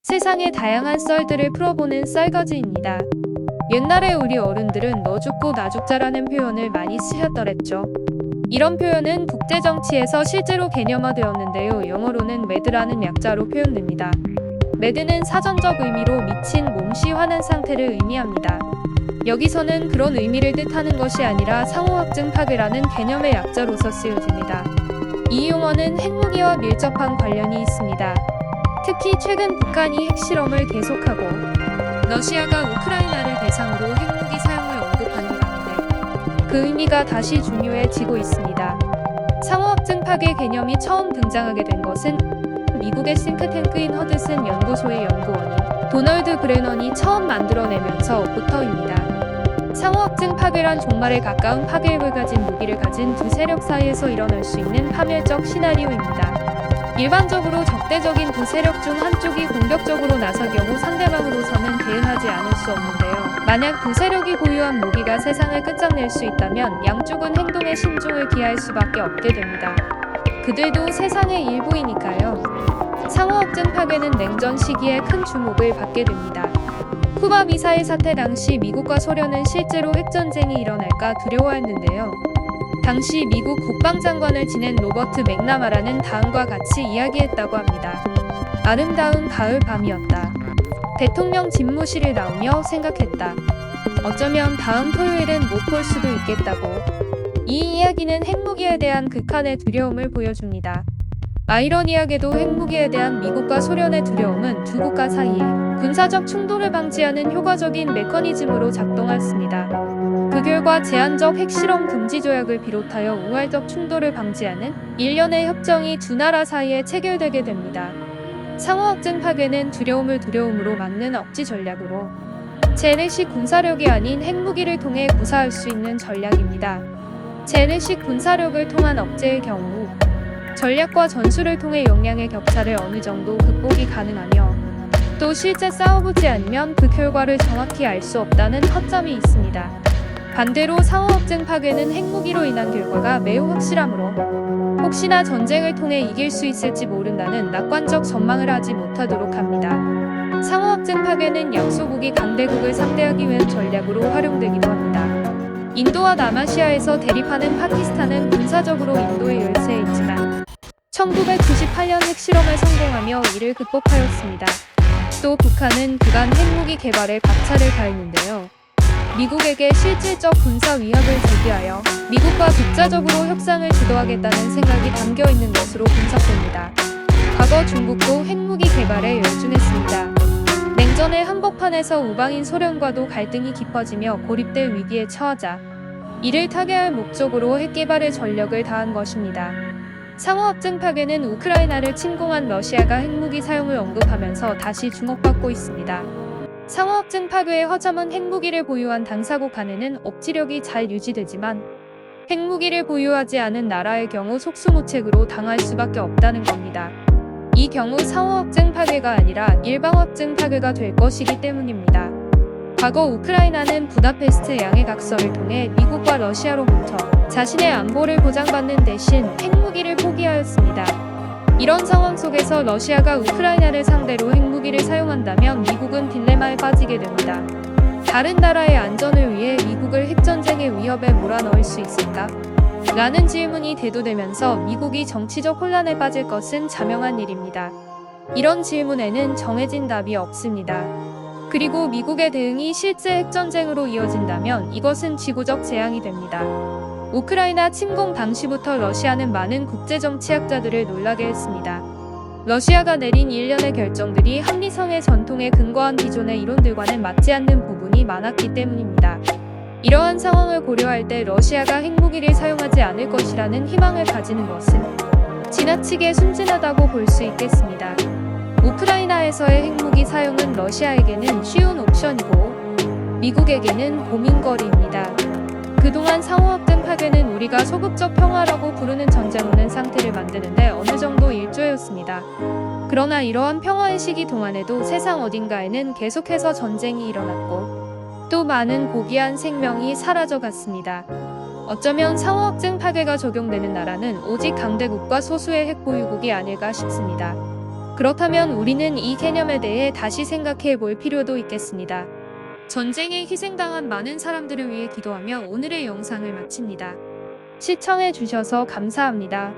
세상의 다양한 썰들을 풀어보는 썰거지입니다. 옛날에 우리 어른들은 너 죽고 나 죽자라는 표현을 많이 쓰셨더랬죠. 이런 표현은 국제정치에서 실제로 개념화되었는데요. 영어로는 mad라는 약자로 표현됩니다. mad는 사전적 의미로 미친, 몸시 화난 상태를 의미합니다. 여기서는 그런 의미를 뜻하는 것이 아니라 상호합증 파괴라는 개념의 약자로서 쓰여집니다. 이 용어는 핵무기와 밀접한 관련이 있습니다. 특히 최근 북한이 핵실험을 계속하고 러시아가 우크라이나를 대상으로 핵무기 사용을 언급하는 가운데 그 의미가 다시 중요해지고 있습니다. 상호합증 파괴 개념이 처음 등장하게 된 것은 미국의 싱크탱크인 허드슨 연구소의 연구원인 도널드 브레넌이 처음 만들어내면서부터입니다. 상호합증 파괴란 종말에 가까운 파괴력을 가진 무기를 가진 두 세력 사이에서 일어날 수 있는 파멸적 시나리오입니다. 일반적으로 적대적인 두 세력 중 한쪽이 공격적으로 나설 경우 상대방으로서는 대응하지 않을 수 없는데요. 만약 두 세력이 보유한 무기가 세상을 끝장낼 수 있다면 양쪽은 행동에 신중을 기할 수밖에 없게 됩니다. 그들도 세상의 일부이니까요. 상호합증 파괴는 냉전 시기에 큰 주목을 받게 됩니다. 쿠바 미사일 사태 당시 미국과 소련은 실제로 핵전쟁이 일어날까 두려워했는데요. 당시 미국 국방장관을 지낸 로버트 맥나마라는 다음과 같이 이야기했다고 합니다. 아름다운 가을 밤이었다. 대통령 집무실을 나오며 생각했다. 어쩌면 다음 토요일은 못 볼 수도 있겠다고. 이 이야기는 핵무기에 대한 극한의 두려움을 보여줍니다. 아이러니하게도 핵무기에 대한 미국과 소련의 두려움은 두 국가 사이에 군사적 충돌을 방지하는 효과적인 메커니즘으로 작동했습니다. 그 결과 제한적 핵실험 금지 조약을 비롯하여 우발적 충돌을 방지하는 일련의 협정이 두 나라 사이에 체결되게 됩니다. 상호합증 파괴는 두려움을 두려움으로 막는 억지 전략으로 재래식 군사력이 아닌 핵무기를 통해 구사할 수 있는 전략입니다. 재래식 군사력을 통한 억제의 경우 전략과 전술을 통해 역량의 격차를 어느 정도 극복이 가능하며 또 실제 싸워보지 않으면 그 결과를 정확히 알 수 없다는 허점이 있습니다. 반대로 상호합증 파괴는 핵무기로 인한 결과가 매우 확실하므로 혹시나 전쟁을 통해 이길 수 있을지 모른다는 낙관적 전망을 하지 못하도록 합니다. 상호합증 파괴는 약소국이 강대국을 상대하기 위한 전략으로 활용되기도 합니다. 인도와 남아시아에서 대립하는 파키스탄은 군사적으로 인도의 열세에 있지만 1998년 핵실험에 성공하며 이를 극복하였습니다. 또 북한은 그간 핵무기 개발에 박차를 가했는데요. 미국에게 실질적 군사 위협을 제기하여 미국과 독자적으로 협상을 주도하겠다는 생각이 담겨 있는 것으로 분석됩니다. 과거 중국도 핵무기 개발에 열중했습니다. 냉전의 한복판에서 우방인 소련과도 갈등이 깊어지며 고립될 위기에 처하자 이를 타개할 목적으로 핵개발에 전력을 다한 것입니다. 상호합증 파괴는 우크라이나를 침공한 러시아가 핵무기 사용을 언급하면서 다시 주목받고 있습니다. 상호합증 파괴의 허점은 핵무기를 보유한 당사국 간에는 억지력이 잘 유지되지만 핵무기를 보유하지 않은 나라의 경우 속수무책으로 당할 수밖에 없다는 겁니다. 이 경우 상호합증 파괴가 아니라 일방합증 파괴가 될 것이기 때문입니다. 과거 우크라이나는 부다페스트 양해각서를 통해 미국과 러시아로부터 자신의 안보를 보장받는 대신 핵무기를 포기하였습니다. 이런 상황 속에서 러시아가 우크라이나를 상대로 핵무기를 사용한다면 미국은 딜레마에 빠지게 됩니다. 다른 나라의 안전을 위해 미국을 핵전쟁의 위협에 몰아넣을 수 있을까? 라는 질문이 대두되면서 미국이 정치적 혼란에 빠질 것은 자명한 일입니다. 이런 질문에는 정해진 답이 없습니다. 그리고 미국의 대응이 실제 핵전쟁으로 이어진다면 이것은 지구적 재앙이 됩니다. 우크라이나 침공 당시부터 러시아는 많은 국제정치학자들을 놀라게 했습니다. 러시아가 내린 일련의 결정들이 합리성의 전통에 근거한 기존의 이론들과는 맞지 않는 부분이 많았기 때문입니다. 이러한 상황을 고려할 때 러시아가 핵무기를 사용하지 않을 것이라는 희망을 가지는 것은 지나치게 순진하다고 볼 수 있겠습니다. 우크라이나에서의 핵무기 사용은 러시아에게는 쉬운 옵션이고 미국에게는 고민거리입니다. 그동안 상호합증 파괴는 우리가 소극적 평화라고 부르는 전쟁 오는 상태를 만드는데 어느 정도 일조였습니다. 그러나 이러한 평화의 시기 동안에도 세상 어딘가에는 계속해서 전쟁이 일어났고 또 많은 고귀한 생명이 사라져갔습니다. 어쩌면 상호합증 파괴가 적용되는 나라는 오직 강대국과 소수의 핵보유국이 아닐까 싶습니다. 그렇다면 우리는 이 개념에 대해 다시 생각해 볼 필요도 있겠습니다. 전쟁에 희생당한 많은 사람들을 위해 기도하며 오늘의 영상을 마칩니다. 시청해 주셔서 감사합니다.